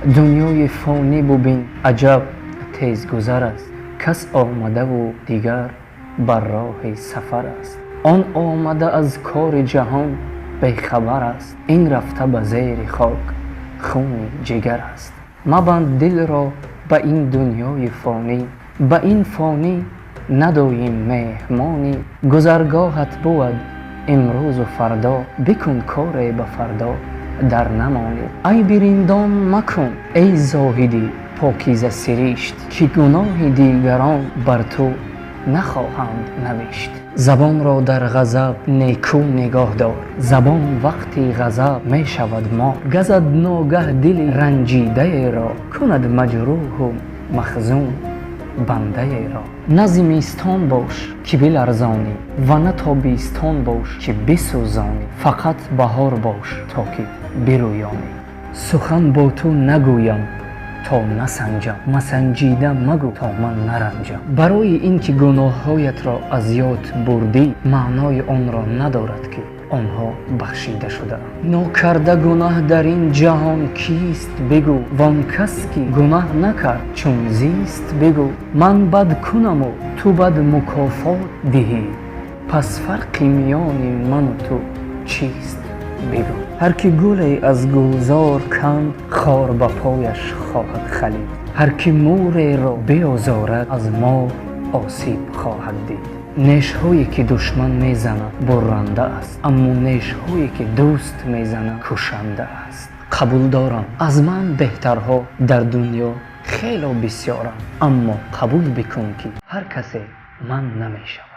دنیای فانی ببین عجب تیزگذر است. کس آمده و دیگر بر راه سفر است. آن آمده از کار جهان بیخبر است. این رفته به زیر خاک خون جگر است. مبند دل را به این دنیای فانی، به این فانی نداییم مهمانی. گذرگاهت بود امروز و فردا، بکن کار به فردا در نمانی. ای بریندان مکن ای زاهدی پاکیزه سرشت، که گناه دیگران بر تو نخواهند نوشت. زبان را در غضب نیکو نگاه دار، زبان وقتی غضب می شود مار. گزد ناگه دل رنجیده را، کند مجروح و مخزون بنده را. نه زمستان باش که بلرزانی و نه تابستان باش که بسوزانی. فقط بهار باش تا که برویانی. سخن با تو نگویم تا نسنجم، مسنجیده مگو تا من نرنجم. برای اینکه گناههایت را از یاد بردی، معنای آن را ندارد که آنها بخشیده شده. ناکرده گناه در این جهان کیست بگو، وان کس که گناه نکرد چون زیست بگو. من بد کنم و تو بد مکافات دهی، پس فرق میان من و تو چیست بگو. هر که گلی از گلزار کند، خار به پایش خواهد خلید. هر که موری را بیازارد، از ما آسیب خواهد دید. نیش‌هایی که دشمن میزند برنده است، اما نیش‌هایی که دوست میزند کشنده است. قبول دارم از من بهترها در دنیا خیلی بسیارند، اما قبول بکن که هر کسی من نمیشود.